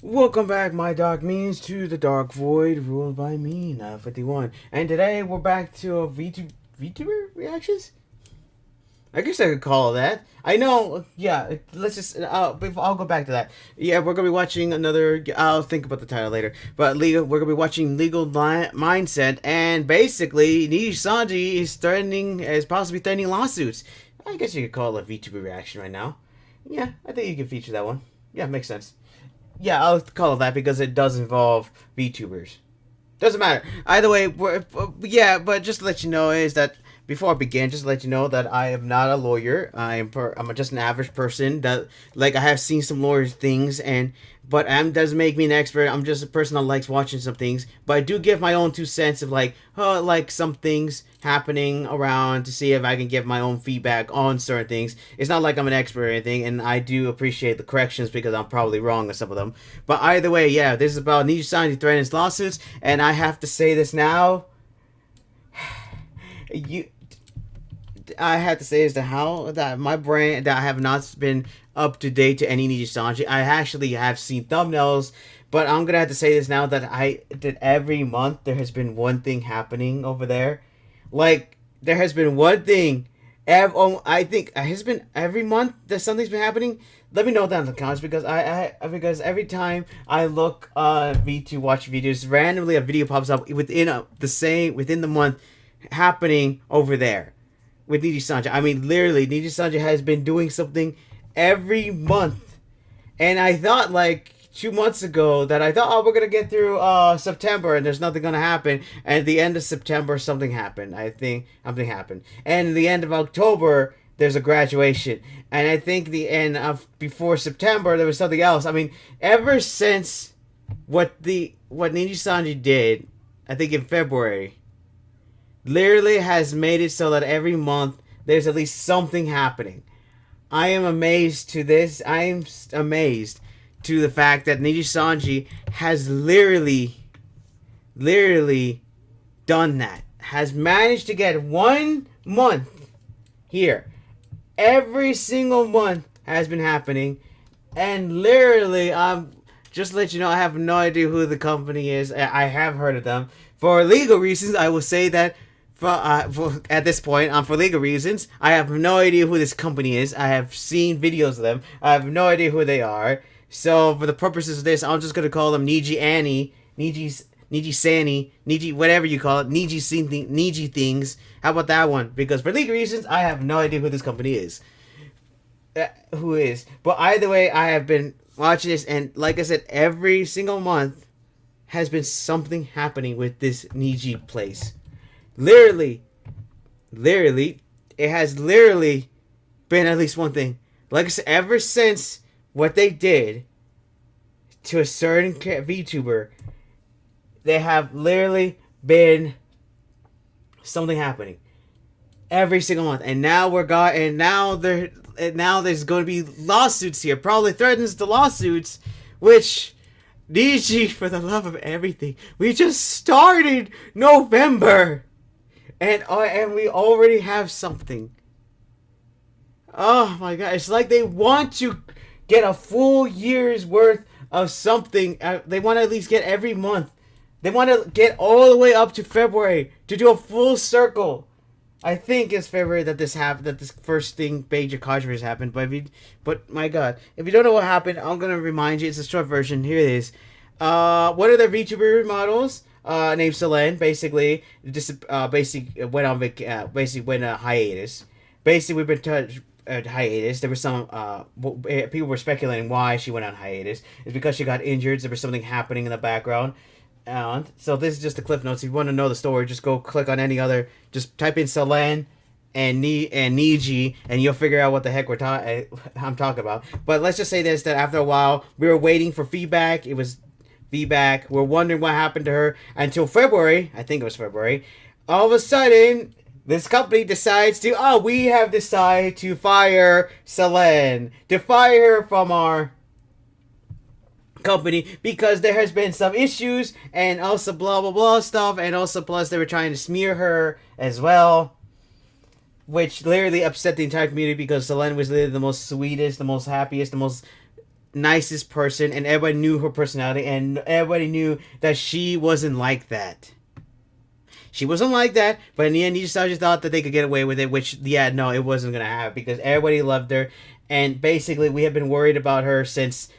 Welcome back, my dark means, to the dark void ruled by me, ep.81. And today we're back to a VTuber reactions? I guess I could call it that. I know, yeah, let's just, I'll go back to that. Yeah, we're gonna be watching another, I'll think about the title later. But we're gonna be watching Legal Mindset, and basically, Nijisanji is possibly threatening lawsuits. I guess you could call it a VTuber reaction right now. Yeah, I think you can feature that one. Yeah, makes sense. Yeah, I'll call it that because it does involve VTubers. Doesn't matter. Either way, yeah, but just to let you know is that before I begin, just to let you know that I am not a lawyer. I'm just an average person that like I have seen some lawyer things but doesn't make me an expert. I'm just a person that likes watching some things, but I do give my own 2 cents of like some things happening around to see if I can give my own feedback on certain things. It's not like I'm an expert or anything, and I do appreciate the corrections because I'm probably wrong on some of them. But either way, yeah, this is about Nijisanji threatens lawsuits, and I have to say this now. you I have to say as to how that my brain that I have not been up to date to any Nijisanji. I actually have seen thumbnails, but I'm gonna have to say this now that every month there has been one thing happening over there. Like there has been one thing. I think it has been every month that something's been happening. Let me know down in the comments because because every time I look V2 watch videos, randomly a video pops up within the month happening over there with Nijisanji. I mean, literally, Nijisanji has been doing something every month. And I thought, like, 2 months ago that I thought, oh, we're going to get through September and there's nothing going to happen. And at the end of September, something happened. I think something happened. And at the end of October, there's a graduation. And I think the end of before September, there was something else. I mean, ever since what Nijisanji did, I think in February, literally has made it so that every month there's at least something happening. I am amazed to this. I am amazed to the fact that Nijisanji has literally done that. Has managed to get 1 month here. Every single month has been happening. And literally, just to let you know, I have no idea who the company is. I have heard of them. For legal reasons, I will say that at this point, for legal reasons, I have no idea who this company is. I have seen videos of them. I have no idea who they are. So, for the purposes of this, I'm just gonna call them Niji Annie, Niji Sani, Niji whatever you call it, Niji things. How about that one? Because for legal reasons, I have no idea who this company is. Who is? But either way, I have been watching this, and like I said, every single month has been something happening with this Niji place. Literally, it has literally been at least one thing. Like I said, ever since what they did to a certain VTuber, they have literally been something happening every single month. And now now there's going to be lawsuits here. Probably threatens the lawsuits, which Niji, for the love of everything, we just started November. And we already have something. Oh my god! It's like they want to get a full year's worth of something. They want to at least get every month. They want to get all the way up to February to do a full circle. I think it's February that this happened. That this first thing major controversy happened. But my god, if you don't know what happened, I'm gonna remind you. It's a short version. Here it is. One of their VTuber models, named Selene, basically went on hiatus. Basically, we've been hiatus. There was some people were speculating why she went on hiatus. It's because she got injured. There was something happening in the background. And so this is just the cliff notes. If you want to know the story, just go click on any other. Just type in Selene and Niji, and you'll figure out what the heck I'm talking about. But let's just say this: that after a while, we were waiting for feedback. It was feedback. We're wondering what happened to her until February. I think it was February. All of a sudden, this company decides we have decided to fire Selene, to fire her from our company because there has been some issues and also blah blah blah stuff, and also plus they were trying to smear her as well, which literally upset the entire community because Selene was literally the most sweetest, the most happiest, the most nicest person, and everybody knew her personality, and everybody knew that she wasn't like that. She wasn't like that, but in the end, Nijisanji thought that they could get away with it, which, yeah, no, it wasn't going to happen because everybody loved her. And basically, we have been worried about her since,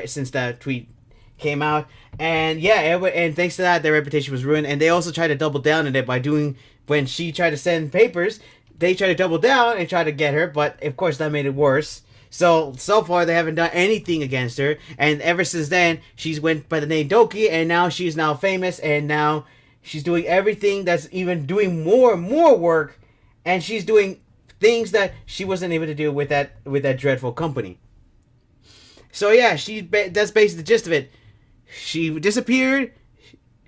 since that tweet came out. And yeah, and thanks to that, their reputation was ruined. And they also tried to double down on it by doing, when she tried to send papers, they tried to double down and try to get her, but of course, that made it worse. So far they haven't done anything against her, and ever since then she's went by the name Doki, and now she's now famous, and now she's doing everything, that's even doing more work, and she's doing things that she wasn't able to do with that dreadful company. So yeah, that's basically the gist of it. She disappeared.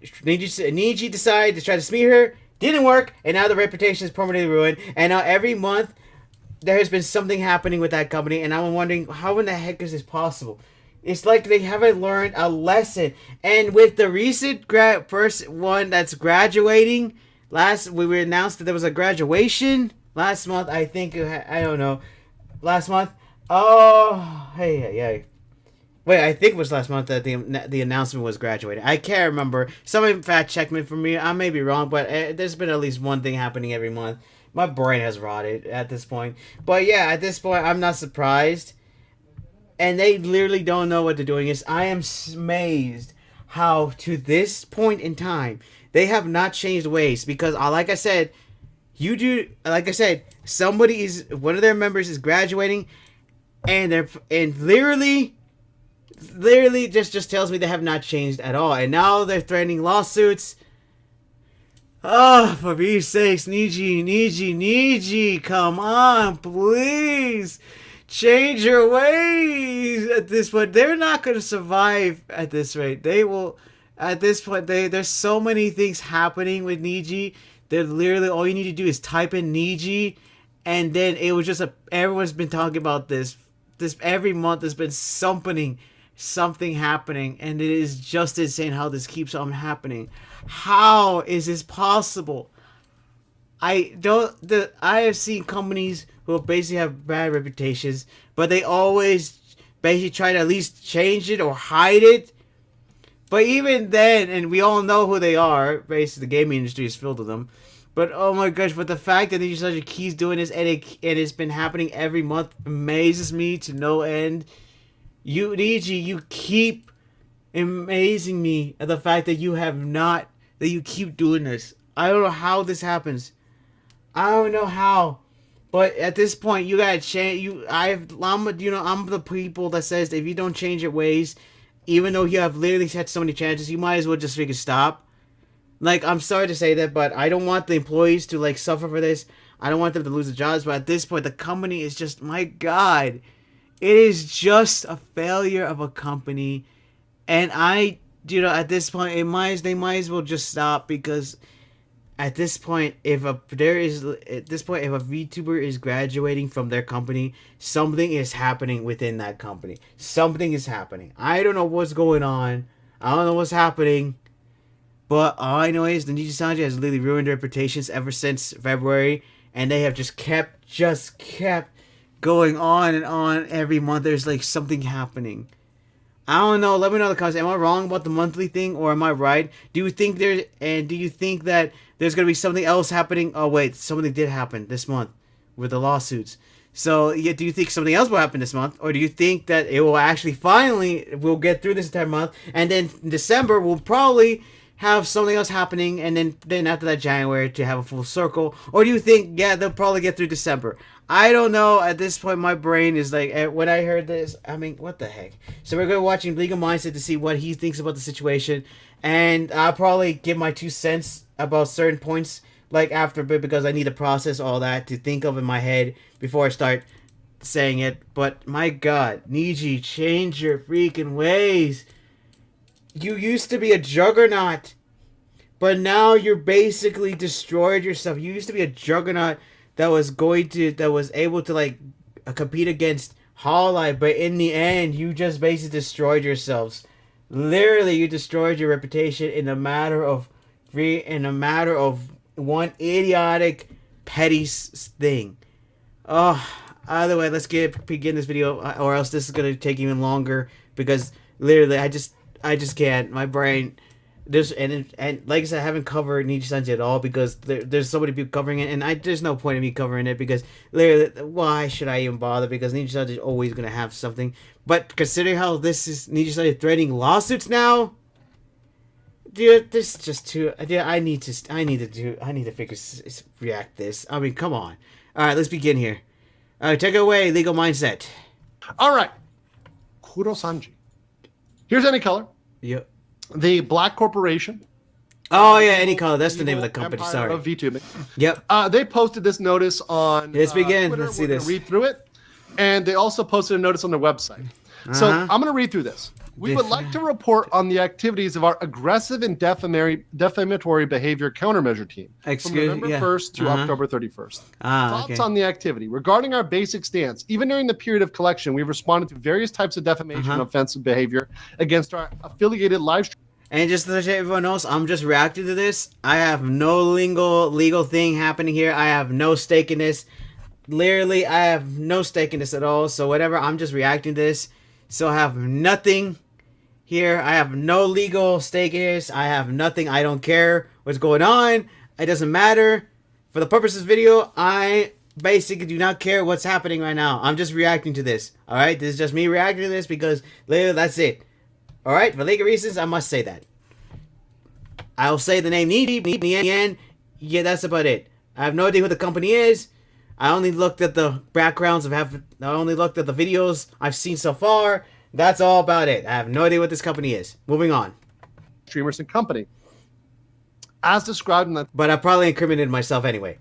Niji decided to try to smear her. Didn't work, and now the reputation is permanently ruined. And now every month there has been something happening with that company, and I'm wondering how in the heck is this possible? It's like they haven't learned a lesson. And with the recent first one that's graduating, we were announced that there was a graduation last month. I think I don't know, last month. Oh, hey. Wait, I think it was last month that the announcement was graduating. I can't remember. Somebody fact check me for me. I may be wrong, but there's been at least one thing happening every month. My brain has rotted at this point. But yeah, at this point, I'm not surprised. And they literally don't know what they're doing. I am amazed how, to this point in time, they have not changed ways. Because, like I said, one of their members is graduating, and literally just tells me they have not changed at all. And now they're threatening lawsuits. Oh, for Pete's sakes, Niji, come on, please. Change your ways at this point. They're not going to survive at this rate. They will, at this point, there's so many things happening with Niji that literally all you need to do is type in Niji, and then it was just everyone's been talking about this. Every month there's been something happening, and it is just insane how this keeps on happening. How is this possible? I have seen companies who basically have bad reputations, but they always basically try to at least change it or hide it. But even then, and we all know who they are, basically the gaming industry is filled with them. But oh my gosh, but the fact that Nijisanji keeps doing this, and it's been happening every month, amazes me to no end. Niji, you keep amazing me at the fact that you keep doing this. I don't know how this happens. I don't know how, but at this point, you gotta change. I'm the people that says that if you don't change your ways, even though you have literally had so many chances, you might as well just freaking stop. Like, I'm sorry to say that, but I don't want the employees to suffer for this. I don't want them to lose their jobs. But at this point, the company is just, my God, it is just a failure of a company, and at this point, they might as well just stop, because at this point, if a VTuber is graduating from their company, something is happening within that company. Something is happening. I don't know what's going on. I don't know what's happening. But all I know is the Nijisanji has literally ruined their reputations ever since February, and they have just kept going on and on every month. There's something happening. I don't know. Let me know in the comments. Am I wrong about the monthly thing, or am I right? Do you think that there's gonna be something else happening? Oh wait, something did happen this month with the lawsuits. So yeah, do you think something else will happen this month, or do you think that it will actually we'll get through this entire month, and then in December we'll probably have something else happening, and then after that January to have a full circle? Or do you think, yeah, they'll probably get through December? I don't know. At this point, my brain is when I heard this, I mean, what the heck? So we're going to be watching Legal Mindset to see what he thinks about the situation, and I'll probably give my 2 cents about certain points after a bit, because I need to process all that to think of in my head before I start saying it. But my God, Niji, change your freaking ways. You used to be a juggernaut, but now you're basically destroyed yourself. You used to be a juggernaut that was able to compete against Hololive, but in the end, you just basically destroyed yourselves. Literally, you destroyed your reputation in a matter of one idiotic petty thing. Oh, Either way, let's begin this video, or else this is gonna take even longer because literally, I just can't. My brain. There's and like I said, I haven't covered Nijisanji at all because there's so many people covering it, and there's no point in me covering it because literally, why should I even bother? Because Nijisanji is always gonna have something. But considering how this is Nijisanji threatening lawsuits now, dude, this is just too. Dude, I need to react this. I mean, come on. All right, let's begin here. All right, take it away, legal mindset. All right, Kurosanji. Here's Anycolor. Yep. The Black Corporation. Oh yeah, Anycolor. That's the name of the company. Empire Sorry. Of VTuber. Yep. They posted this notice on. Let's begin. Twitter. Let's see We're this. gonna read through it, and they also posted a notice on their website. So I'm going to read through this. We would like to report on the activities of our aggressive and defamatory behavior countermeasure team from November 1st to October 31st. Thoughts on the activity. Regarding our basic stance, even during the period of collection, we've responded to various types of defamation and offensive behavior against our affiliated live stream. And just to let everyone else, I'm just reacting to this. I have no legal thing happening here. I have no stake in this. Literally, I have no stake in this at all. So whatever, I'm just reacting to this. So I have nothing here. I have no legal stake in this. I have nothing. I don't care what's going on. It doesn't matter. For the purpose of this video, I basically do not care what's happening right now. I'm just reacting to this. Alright? This is just me reacting to this because later that's it. Alright? For legal reasons, I must say that. I'll say the name Niji. Yeah, that's about it. I have no idea who the company is. I only looked at the backgrounds I only looked at the videos I've seen so far. That's all about it. I have no idea what this company is. Moving on. Streamers and company. As described in the But I probably incriminated myself anyway.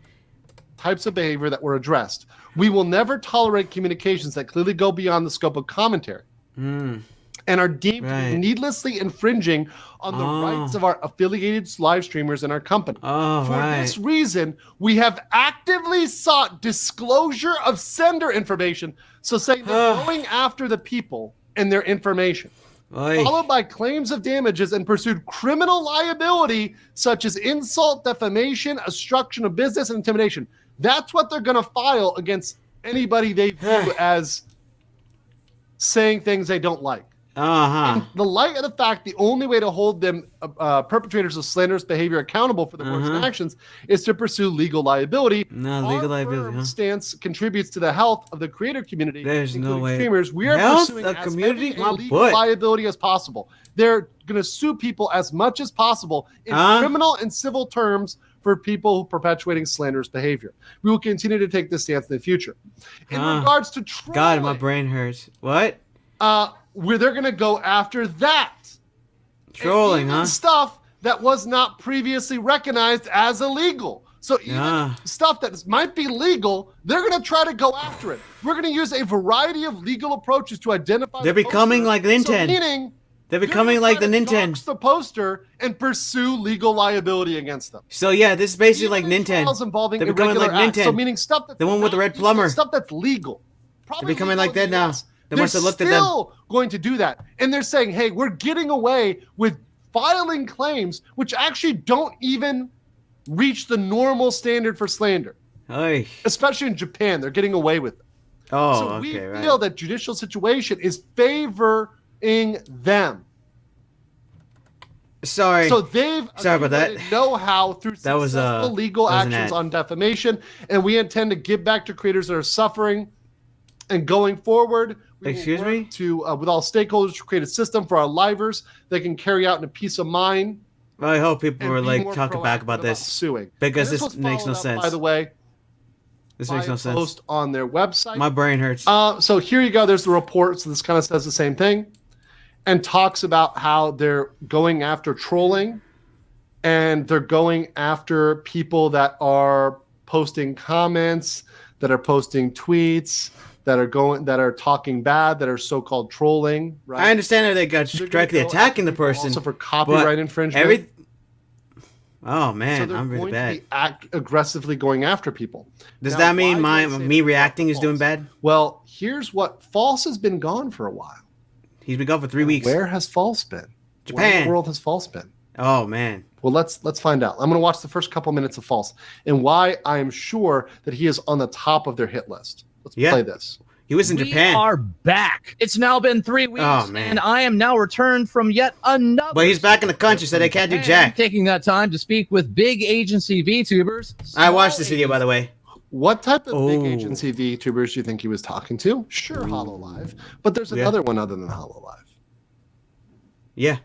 Types of behavior that were addressed. We will never tolerate communications that clearly go beyond the scope of commentary. And are deemed needlessly infringing on the rights of our affiliated live streamers and our company. For this reason, we have actively sought disclosure of sender information, so saying they're going after the people and their information, followed by claims of damages and pursued criminal liability such as insult, defamation, obstruction of business, and intimidation. That's what they're going to file against anybody they view as saying things they don't like. In the light of the fact, the only way to hold them perpetrators of slanderous behavior accountable for their words and actions is to pursue legal liability. Legal liability. Stance contributes to the health of the creator community. There's no way. Streamers. We are pursuing as heavy a legal liability as possible. They're going to sue people as much as possible in criminal and civil terms for people perpetuating slanderous behavior. We will continue to take this stance in the future. In regards to trolling, God, my brain hurts. What? Where they're going to go after that. Trolling, stuff that was not previously recognized as illegal. So even stuff that might be legal, they're going to try to go after it. We're going to use a variety of legal approaches to identify. They're becoming like Nintendo. So meaning they're becoming like the Nintendo. The poster and pursue legal liability against them. So yeah, this is basically like Nintendo. They're becoming like Nintendo. So meaning stuff that's the one with the red plumber. Stuff that's legal. They're becoming like that now. They must have looked at them. They're still going to do that. And they're saying, hey, we're getting away with filing claims which actually don't even reach the normal standard for slander. Especially in Japan, they're getting away with it. So we feel that judicial situation is favoring them. Sorry. So they've about that. Know-how through successful legal actions on defamation, and we intend to give back to creators that are suffering. And going forward, we will work to, with all stakeholders, to create a system for our livers that can carry out in a peace of mind. Well, I hope people are like talking back about this suing because this makes no sense. By the way, this makes no sense. Post on their website. My brain hurts. So here you go. There's the report. So this kind of says the same thing, and talks about how they're going after trolling, and they're going after people that are posting comments, that are posting tweets, that are talking bad, that are so-called trolling. Right? I understand that they got directly attacking the person. Also for copyright infringement. Oh man, so I'm really bad. Aggressively going after people. Does that mean me reacting is doing bad? Well, here's what False has been gone for a while. He's been gone for 3 weeks. Where has False been? Japan. Where in the world has False been? Oh man. Well, let's find out. I'm going to watch the first couple minutes of False and why I am sure that he is on the top of their hit list. Let's Yeah. play this. He was in Japan. We are back. It's now been 3 weeks, man. and I am now returned from yet another. But he's back in the country, so they can't do jack. Taking that time to speak with big agency VTubers. I watched this video, by the way. What type of big agency VTubers do you think he was talking to? Sure, HoloLive, but there's another one other than HoloLive. Yeah.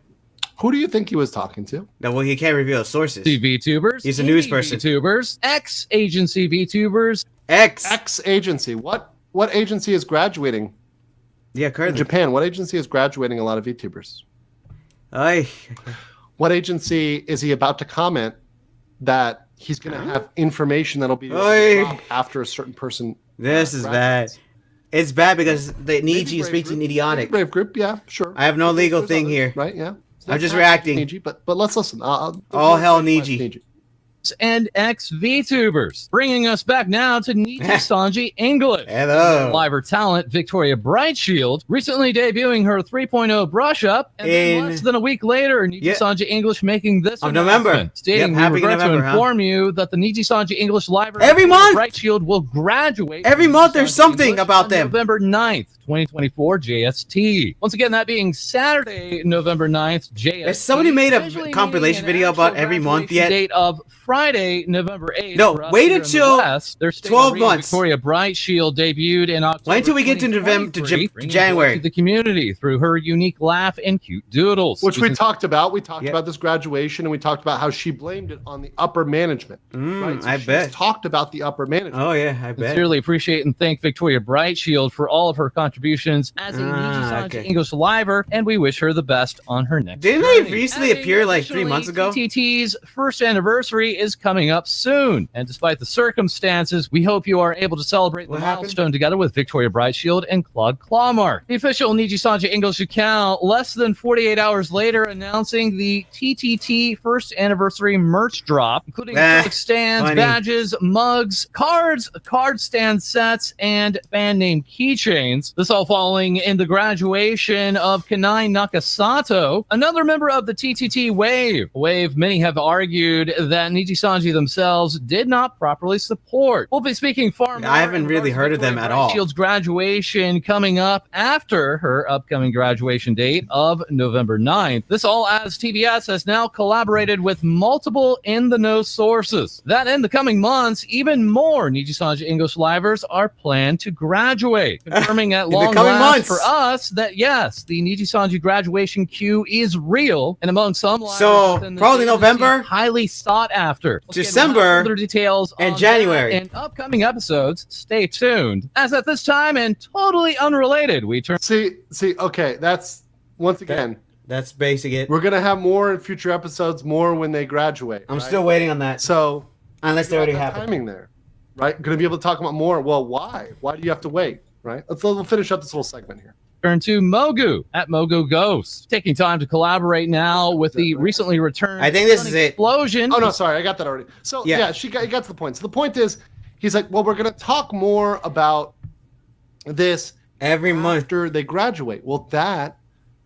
Who do you think he was talking to? No, well, he can't reveal sources. VTubers. He's a news person. VTubers. Ex-agency VTubers. Ex-agency. What agency is graduating? Yeah, currently. In Japan, what agency is graduating a lot of VTubers? What agency is he about to comment that he's going to have information that'll be after a certain person? This is bad. It's bad because the Niji speaks in idiotic. Brave Group, yeah, sure. I have no legal thing here. Right, yeah. I'm just reacting. Niji, but let's listen. All hell Niji. And ex-VTubers. Bringing us back now to Nijisanji English. Hello. Liver talent Victoria Brightshield recently debuting her 3.0 brush up, and then less than a week later, Nijisanji English making this November, stating we regret to inform you that the Nijisanji English Liver every month Brightshield will graduate every month. There's something English about them. November 9th. 2024 JST. Once again, that being Saturday, November 9th, JST. Has somebody made a compilation video about every month yet? Date of Friday, November 8th. No, wait until 12 months. Victoria Brightshield debuted in October. Wait until we get to November to January. To the community through her unique laugh and cute doodles. Which we talked about. We talked about this graduation, and we talked about how she blamed it on the upper management. Right? So I bet. Talked about the upper management. Oh, yeah, I bet. Sincerely appreciate and thank Victoria Brightshield for all of her contributions as a Nijisanji English Liver, and we wish her the best on her next Didn't journey. they recently appear like 3 months ago? TTT's first anniversary is coming up soon, and despite the circumstances, we hope you are able to celebrate the milestone together with Victoria Brightshield and Claude Clawmark. The official Nijisanji English account, less than 48 hours later, announcing the TTT first anniversary merch drop, including stands, badges, mugs, cards, card stand sets, and fan name keychains. This all following in the graduation of Kanai Nakasato, another member of the TTT Wave. Wave, many have argued that Nijisanji themselves did not properly support. We'll be speaking far more. I haven't really heard of them at all. Shield's graduation coming up after her upcoming graduation date of November 9th. This all as TBS has now collaborated with multiple in-the-know sources. That in the coming months, even more Nijisanji English Livers are planned to graduate, confirming at long last for us that yes, the Nijisanji graduation queue is real, and among some probably November, highly sought after. December, other details and January and upcoming episodes. Stay tuned. As at this time and totally unrelated, we turn. See. Okay, that's once again. That's basic. It. We're gonna have more in future episodes, more when they graduate. I'm still waiting on that. So unless they already happened. Timing there, right? Gonna be able to talk about more. Well, why? Why do you have to wait? Right. We'll finish up this little segment here. Turn to Mogu at Mogu Ghost, taking time to collaborate now with the recently returned. I think this is it. Explosion. Oh no, sorry, I got that already. So yeah, he got to the point. So the point is, he's like, well, we're gonna talk more about this every month after they graduate. Well,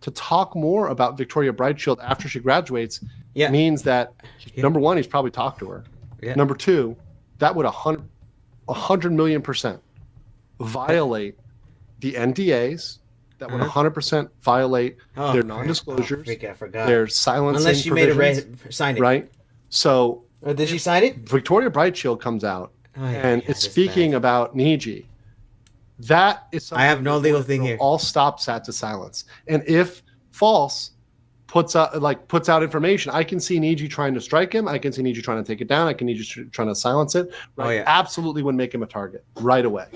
to talk more about Victoria Brightshield after she graduates means that number one, he's probably talked to her. Yeah. Number two, that would 100 million% violate the NDAs. That would 100% violate their non-disclosures. I forgot. Their silencing unless she signed it, right? So did she sign it? Victoria Brightshield comes out and is speaking about Niji. That is something I have no legal thing here. All stops at to silence, and if false puts out information, I can see Niji trying to strike him. I can see Niji trying to take it down. I can Niji trying to silence it. Right? Absolutely would make him a target right away.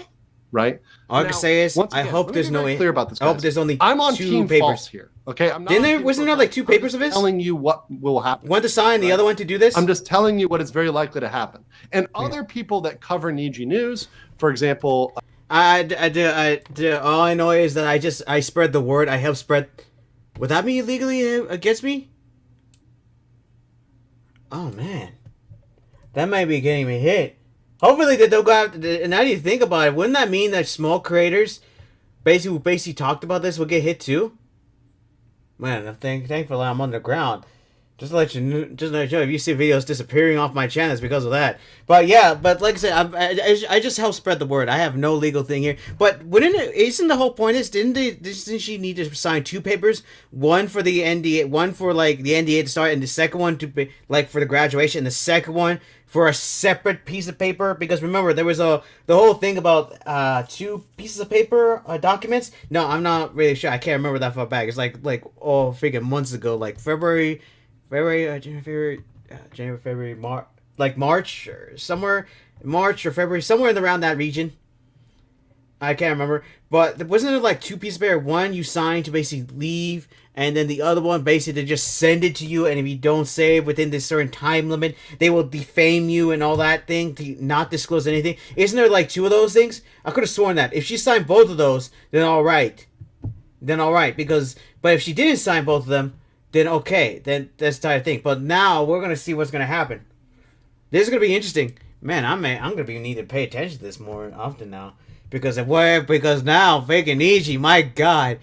Right. All I can say is, I hope there's no clear about this. I hope there's only I'm on 2 team papers false here. Okay. I'm not wasn't there like 2 papers of his? Telling you what will happen. One to sign, the other one to do this. I'm just telling you what is very likely to happen. And other people that cover Niji news, for example, I do. All I know is that I spread the word. I help spread. Would that be illegally against me? Oh man, that might be getting me hit. Hopefully they don't go after. And now you think about it, wouldn't that mean that small creators, basically talked about this, will get hit too? Man, thankfully I'm underground. Just to let you know, if you see videos disappearing off my channel, it's because of that. But yeah, but like I said, I just help spread the word. I have no legal thing here. But isn't the whole point is, didn't she need to sign 2 papers? One for the NDA, one for like the NDA to start, and the second one to be like for the graduation, and the second one for a separate piece of paper. Because remember, there was the whole thing about 2 pieces of paper documents. No, I'm not really sure. I can't remember that far back. It's like freaking months ago, like January, February, March, like March or somewhere, March or February, somewhere in around that region. I can't remember, but wasn't there like 2 pieces of paper? One you signed to basically leave, and then the other one basically to just send it to you, and if you don't save within this certain time limit, they will defame you and all that thing to not disclose anything. Isn't there like 2 of those things? I could have sworn that if she signed both of those, then all right, because but if she didn't sign both of them, then okay, then that's the type of thing. But now we're gonna see what's gonna happen. This is gonna be interesting, man. I'm gonna be needing to pay attention to this more often now because now freaking Niji, my God,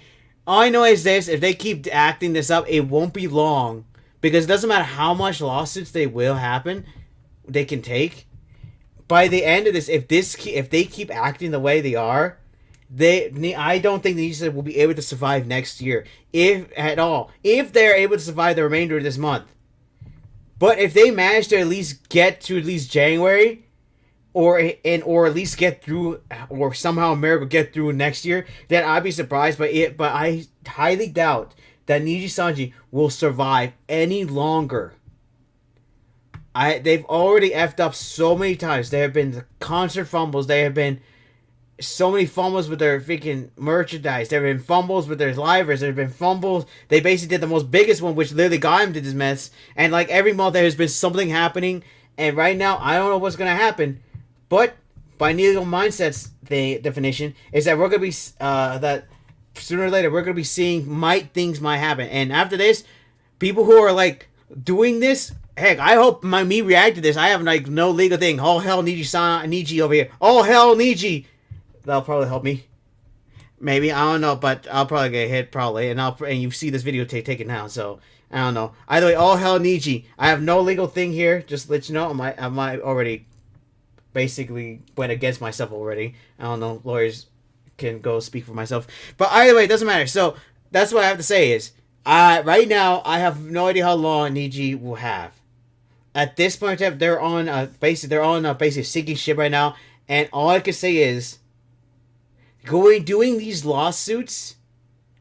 all I know is this: if they keep acting this up, it won't be long because it doesn't matter how much lawsuits they can take. By the end of this, if they keep acting the way they are, I don't think Niji will be able to survive next year, if at all. If they're able to survive the remainder of this month. But if they manage to at least get to at least January, or at least get through, or somehow a miracle get through next year, then I'd be surprised by it. But I highly doubt that Nijisanji will survive any longer. They've already effed up so many times. There have been concert fumbles. There have been so many fumbles with their freaking merchandise. There have been fumbles with their livers. There have been fumbles. They basically did the most biggest one, which literally got him to this mess. And like every month, there has been something happening. And right now, I don't know what's gonna happen. But by legal mindsets, the definition is that we're gonna be that sooner or later we're gonna be seeing things might happen. And after this, people who are like doing this. Heck, I hope me react to this. I have like no legal thing. All hell Niji over here. All hell Niji. That'll probably help me. Maybe, I don't know, but I'll probably get hit probably, and you see this video taken down, so I don't know. Either way, all hell Niji. I have no legal thing here. Just to let you know, I might already basically went against myself already. I don't know. Lawyers can go speak for myself, but either way, it doesn't matter. So that's what I have to say is, right now I have no idea how long Niji will have. At this point in time, they're on basically sinking ship right now, and all I can say is, doing these lawsuits,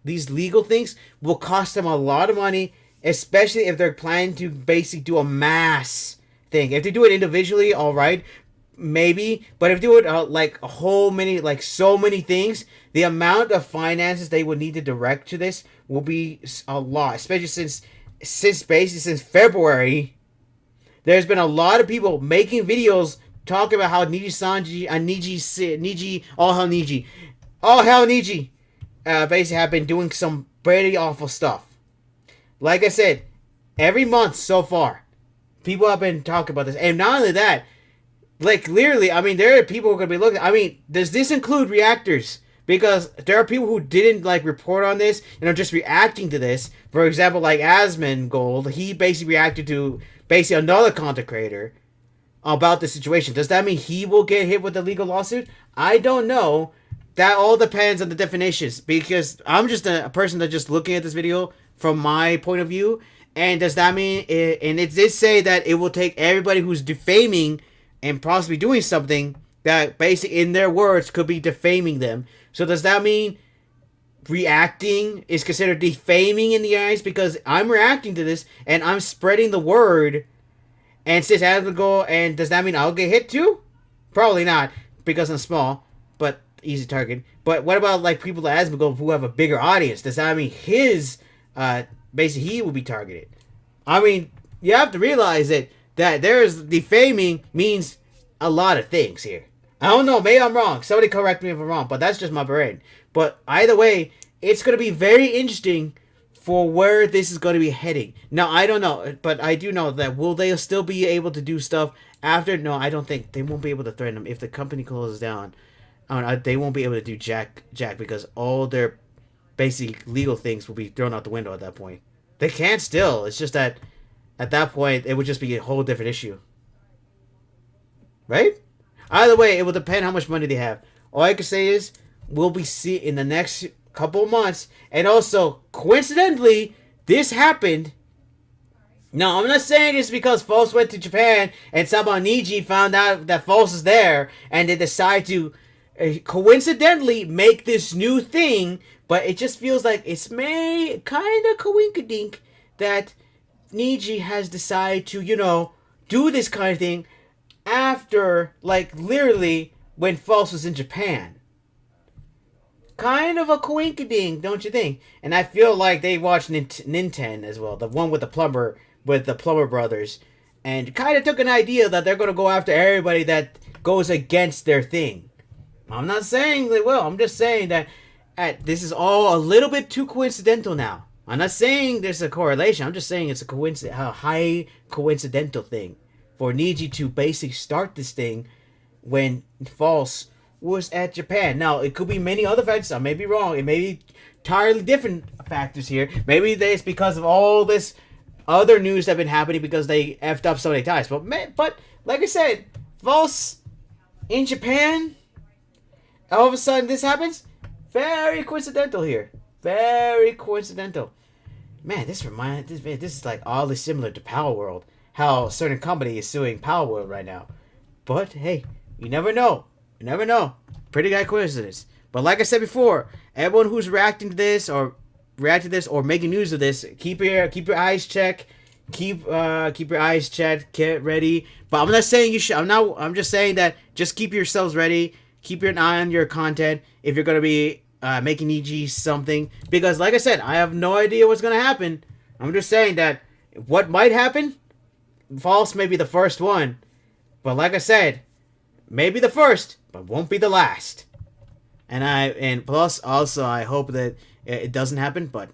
these legal things, will cost them a lot of money, especially if they're planning to basically do a mass thing. If they do it individually, all right, maybe, but if they do it so many things, the amount of finances they would need to direct to this will be a lot, especially since February. There's been a lot of people making videos talking about how Nijisanji and Niji, all hell Niji, basically have been doing some pretty awful stuff. Like I said, every month so far, people have been talking about this. And not only that, like clearly, I mean, there are people who are going to be looking. I mean, does this include reactors? Because there are people who didn't like report on this and are just reacting to this. For example, like Asmongold, he basically reacted to basically another content creator about the situation. Does that mean he will get hit with a legal lawsuit? I don't know. That all depends on the definitions, because I'm just a person that's just looking at this video from my point of view. And does that mean and it did say that it will take everybody who's defaming and possibly doing something that basically in their words could be defaming them. So does that mean reacting is considered defaming in the eyes because I'm reacting to this and I'm spreading the word? And since I have to go, and does that mean I'll get hit too? Probably not, because I'm small, but easy target. But what about like people like Asmongold who have a bigger audience? Does that mean his basically he will be targeted? I mean, you have to realize that there's defaming means a lot of things here. I don't know, maybe I'm wrong. Somebody correct me if I'm wrong, but that's just my brain. But either way, it's going to be very interesting for where this is going to be heading. Now, I don't know, but I do know that will they still be able to do stuff after? No, I don't think they won't be able to threaten them if the company closes down. They won't be able to do jack because all their basic legal things will be thrown out the window at that point. They can still. It's just that at that point, it would just be a whole different issue. Right? Either way, it will depend how much money they have. All I can say is, we'll be seeing in the next couple of months. And also, coincidentally, this happened. Now, I'm not saying it's because False went to Japan and somehow Niji found out that False is there and they decide to coincidentally make this new thing, but it just feels like it's kind of coinkydink that Niji has decided to, do this kind of thing after, like, literally when False was in Japan. Kind of a coinkydink, don't you think? And I feel like they watched Nintendo as well, the one with the plumber brothers, and kind of took an idea that they're going to go after everybody that goes against their thing. I'm not saying they will. I'm just saying that this is all a little bit too coincidental now. I'm not saying there's a correlation. I'm just saying it's a high coincidental thing for Niji to basically start this thing when False was at Japan. Now, it could be many other factors. I may be wrong. It may be entirely different factors here. Maybe it's because of all this other news that have been happening because they effed up so many times. But like I said, False in Japan, all of a sudden this happens. Very coincidental here. Very coincidental. Man, this is like oddly similar to Power World. How a certain company is suing Power World right now. But hey, you never know. You never know. Pretty good coincidence. But like I said before, everyone who's reacting to this or making news of this, keep your eyes checked. Keep your eyes checked. Get ready. But I'm not saying you should. I'm just saying that just keep yourselves ready. Keep an eye on your content if you're gonna be making EG something. Because like I said, I have no idea what's gonna happen. I'm just saying that what might happen. False may be the first one, but like I said, maybe the first, but won't be the last. And plus also I hope that it doesn't happen. But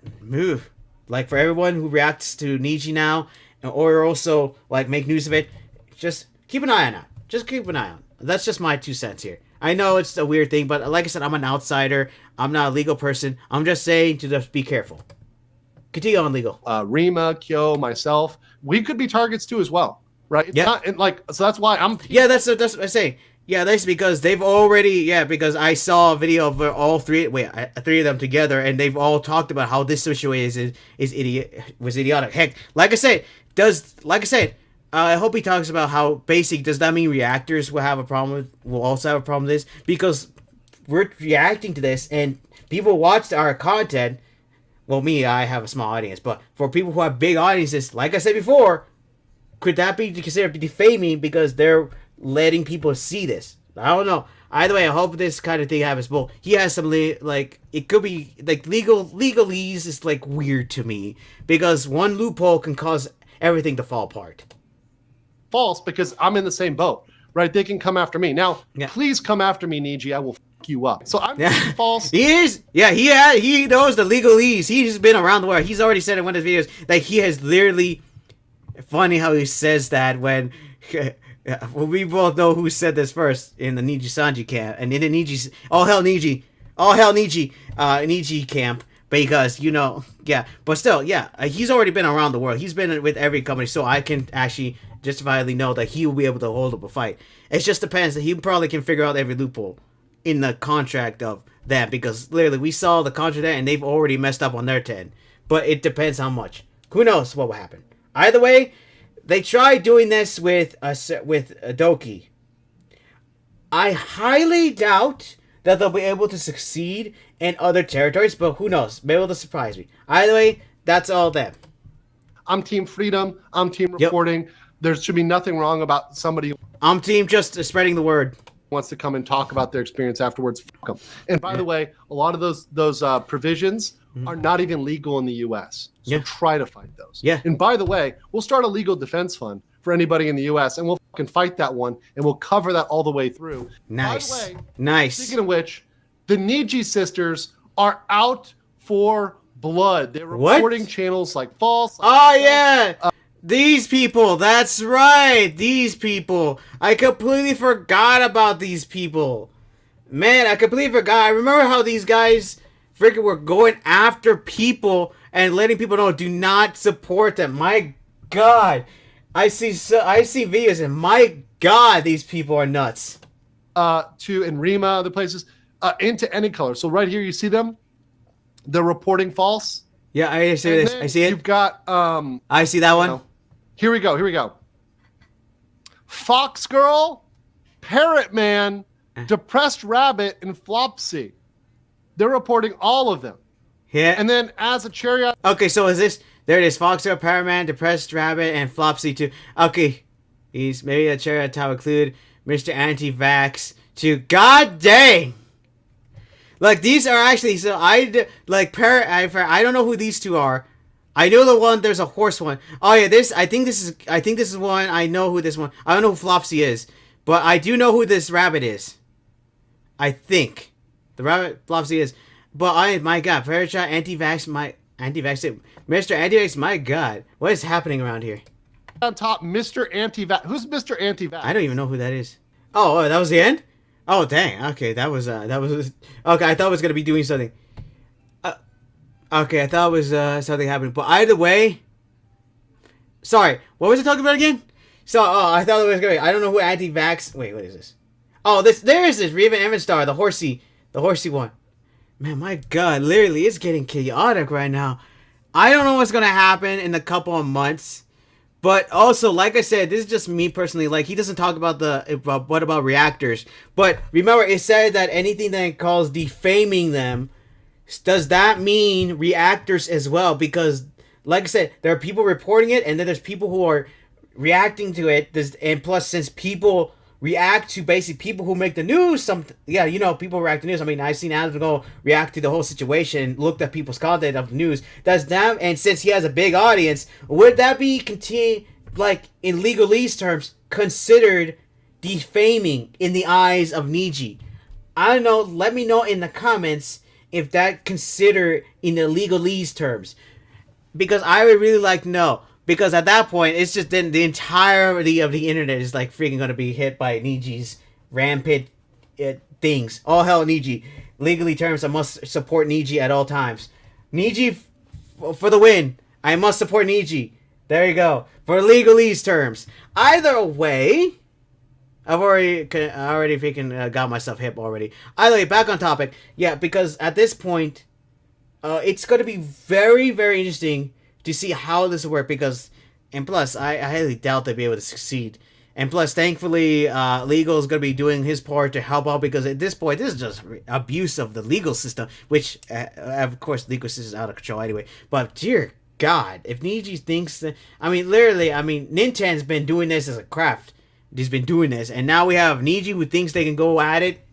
like for everyone who reacts to Niji now, or also like make news of it, just keep an eye on it. Just keep an eye on. That's just my 2 cents here. I know it's a weird thing, but like I said, I'm an outsider. I'm not a legal person. I'm just saying to just be careful. Continue on, legal. Rima, Kyo, myself, we could be targets too as well, right? It's not so that's why I'm. Yeah, that's what I'm saying. Yeah, that's because they've already. Yeah, because I saw a video of all three. Wait, three of them together, and they've all talked about how this situation was idiotic. Heck, like I said, I hope he talks about how basic. Does that mean reactors will also have a problem with this? Because we're reacting to this, and people watch our content. Well, I have a small audience, but for people who have big audiences, like I said before, could that be considered defaming because they're letting people see this? I don't know. Either way, I hope this kind of thing happens. Well, he has some it could be like legalese is like weird to me because one loophole can cause everything to fall apart. False, because I'm in the same boat, right? They can come after me now. Yeah. Please come after me, Niji. I will f*** you up. So I'm false. He is. Yeah, he knows the legalese. He's been around the world. He's already said in one of his videos that he has literally. Funny how he says that when we both know who said this first in the Nijisanji camp and in the Niji. All hell Niji, Niji camp. Because but still, he's already been around the world. He's been with every company, so I can actually justifiably know that he will be able to hold up a fight. It just depends that he probably can figure out every loophole in the contract of that, because literally we saw the contract and they've already messed up on their 10. But it depends how much. Who knows what will happen? Either way, they tried doing this with Doki. I highly doubt that they'll be able to succeed in other territories, but who knows? Maybe it'll surprise me. Either way, that's all them. I'm team freedom. I'm team reporting. Yep. There should be nothing wrong about somebody. I'm team just spreading the word. Wants to come and talk about their experience afterwards. Fuck them. And by the way, a lot of those provisions are not even legal in the U.S. So try to fight those. Yeah. And by the way, we'll start a legal defense fund for anybody in the U.S. and we'll fucking fight that one and we'll cover that all the way through. Nice. By the way, nice. Speaking of which, the Niji sisters are out for blood. They're reporting channels like False. These people. That's right. These people. I completely forgot about these people. Man, I completely forgot. I remember how these guys freaking were going after people and letting people know do not support them. My God, I see videos and my God, these people are nuts. To Rima, other places, into Anycolor. So right here, you see them. They're reporting false. Yeah, I see this. I see it. You've got. I see that one. Here we go. Fox Girl, Parrot Man, Depressed Rabbit, and Flopsy. They're reporting all of them. Yeah. And then as a cherry. Okay, so is this? There it is. Foxer, Paraman, Depressed Rabbit, and Flopsy too. Okay, he's maybe a cherry on top include Mr. Anti-Vax too. God dang! Like these are actually I don't know who these two are. I know the one. There's a horse one. Oh yeah, I think this is one. I know who this one. I don't know who Flopsy is, but I do know who this rabbit is. I think the rabbit Flopsy is. But my God, Parachat, Anti-Vax, Mr. Anti-Vax, my God, what is happening around here? On top, Mr. Anti-Vax. Who's Mr. Anti-Vax? I don't even know who that is. Oh, that was the end? Oh, dang. Okay, that was okay, I thought it was going to be doing something. Okay, I thought it was something happening. But either way, sorry, what was I talking about again? So, I thought it was going to be, I don't know who Anti-Vax, wait, what is this? Oh, there is this, Reva Evenstar, the horsey one. Man, my God, literally, it's getting chaotic right now. I don't know what's going to happen in a couple of months. But also, like I said, this is just me personally. Like, he doesn't talk about what about reactors. But remember, it said that anything that it calls defaming them, does that mean reactors as well? Because, like I said, there are people reporting it, and then there's people who are reacting to it. And plus, since people react to basically people who make the news, people react to news. I mean, I've seen Adam go react to the whole situation, looked at people's content of the news. And since he has a big audience, would that be in legalese terms considered defaming in the eyes of Niji? I don't know. Let me know in the comments if that considered in the legalese terms, because I would really like to know. Because at that point, it's just then the entirety of the internet is like freaking going to be hit by Niji's rampant things. All hell Niji. Legally terms, I must support Niji at all times. Niji for the win. I must support Niji. There you go. For legalese terms. Either way, I already freaking got myself hip already. Either way, back on topic. Yeah, because at this point, it's going to be very, very interesting to see how this will work, and plus, I highly doubt they'll be able to succeed. And plus, thankfully, legal is going to be doing his part to help out, because at this point, this is just abuse of the legal system, which, of course, legal system is out of control anyway. But dear God, if Niji thinks that, Nintendo's been doing this as a craft. He's been doing this, and now we have Niji who thinks they can go at it.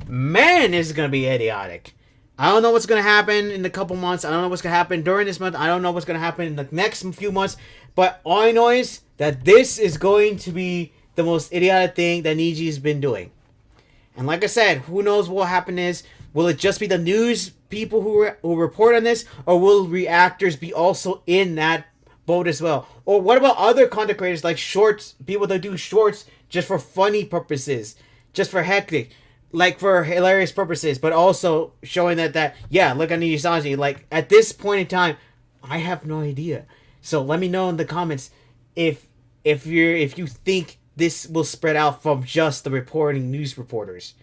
Man, this is going to be idiotic. I don't know what's going to happen in a couple months. I don't know what's going to happen during this month. I don't know what's going to happen in the next few months. But all I know is that this is going to be the most idiotic thing that Niji's been doing. And like I said, who knows what will happen is, will it just be the news people who report on this? Or will reactors be also in that boat as well? Or what about other content creators like shorts, people that do shorts just for funny purposes, just for hectic, like for hilarious purposes, but also showing that look at Nijisanji. Like at this point in time, I have no idea. So let me know in the comments if you think this will spread out from just the news reporters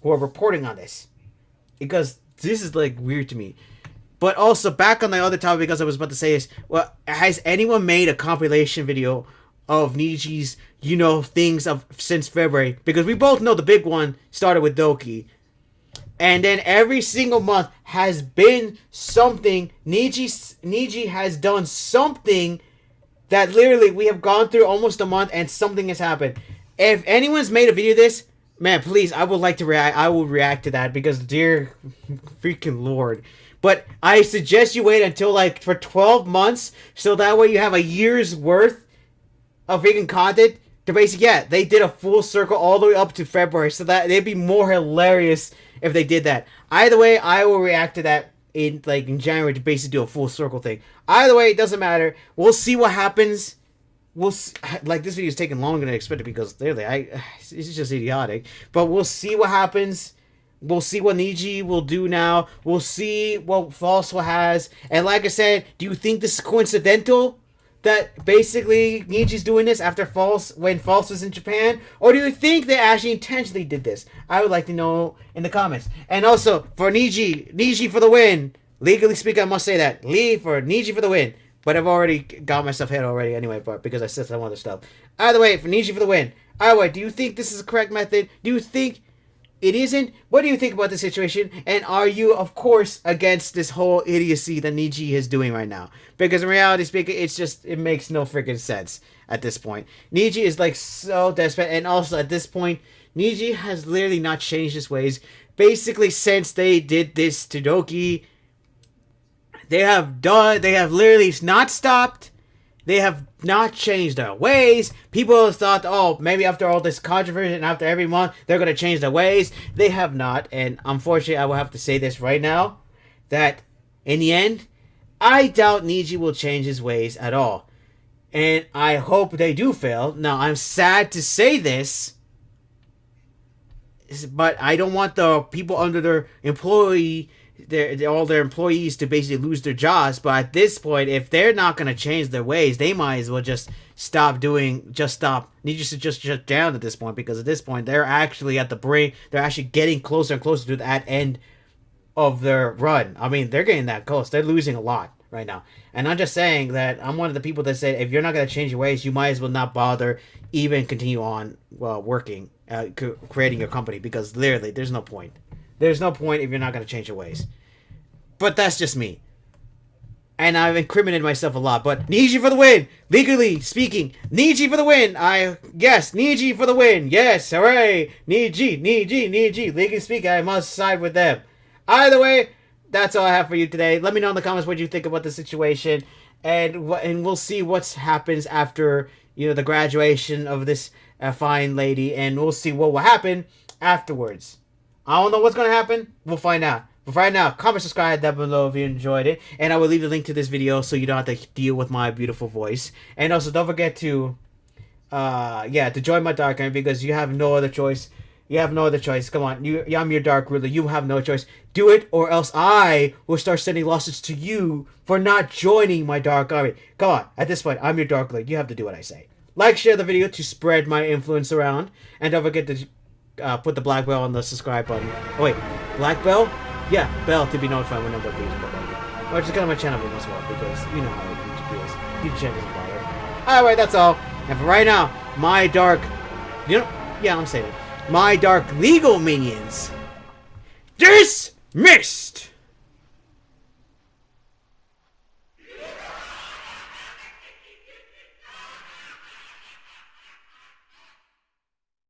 who are reporting on this, because this is like weird to me. But also back on the other topic, because I was about to say is, well, has anyone made a compilation video of Niji's, things of since February? Because we both know the big one started with Doki. And then every single month has been something. Niji has done something that literally we have gone through almost a month and something has happened. If anyone's made a video of this, man, please, I would like to react. I will react to that, because dear freaking Lord. But I suggest you wait until for 12 months, so that way you have a year's worth of freaking content to basically, they did a full circle all the way up to February, so that it'd be more hilarious if they did that. Either way, I will react to that in January to basically do a full circle thing. Either way, it doesn't matter. We'll see what happens. We'll see, this video is taking longer than I expected, because clearly it's just idiotic. But we'll see what happens. We'll see what Niji will do now. We'll see what Falseful has. And like I said, do you think this is coincidental? that basically Niji's doing this after when False was in Japan? Or do you think they actually intentionally did this? I would like to know in the comments. And also, for Niji for the win. Legally speaking, I must say that. Niji for the win. But I've already got myself hit already anyway, but because I said some other stuff. Either way, for Niji for the win. Either way, do you think this is the correct method? Do you think it isn't? What do you think about the situation? And are you, of course, against this whole idiocy that Niji is doing right now? Because in reality speaking, it makes no freaking sense at this point. Niji is like so desperate, and also at this point, Niji has literally not changed his ways. Basically, since they did this to Doki, they have literally not stopped. They have not changed their ways. People have thought, oh, maybe after all this controversy and after every month, they're going to change their ways. They have not. And unfortunately, I will have to say this right now, that in the end, I doubt Niji will change his ways at all. And I hope they do fail. Now, I'm sad to say this, but I don't want the people under their all their employees to basically lose their jobs. But at this point, if they're not going to change their ways, they might as well just stop. Need to just shut down at this point, because at this point they're actually at the brink. They're actually getting closer and closer to that end of their run. I mean, they're getting that close. They're losing a lot right now. And I'm just saying that I'm one of the people that say, if you're not going to change your ways, you might as well not bother even continue on working, creating your company, because literally there's no point. There's no point if you're not going to change your ways. But that's just me. And I've incriminated myself a lot. But Niji for the win! Legally speaking, Niji for the win! Yes, Niji for the win! Yes, hooray! Niji! Legally speaking, I must side with them. Either way, that's all I have for you today. Let me know in the comments what you think about the situation. And we'll see what happens after, the graduation of this fine lady. And we'll see what will happen afterwards. I don't know what's going to happen. We'll find out. But right now, comment, subscribe down below if you enjoyed it. And I will leave the link to this video so you don't have to deal with my beautiful voice. And also, don't forget to, to join my dark army, because you have no other choice. You have no other choice. Come on. I'm your dark ruler. You have no choice. Do it, or else I will start sending lawsuits to you for not joining my dark army. Come on. At this point, I'm your dark ruler. You have to do what I say. Like, share the video to spread my influence around. And don't forget to put the black bell on the subscribe button. Oh, wait. Black bell? Yeah, bell to be notified whenever I videos. Or just go to my channel as well, because you know how YouTube is. YouTube channel doesn't bother. Alright, that's all. And for right now, my dark... I'm saying it. My dark legal minions... dismissed!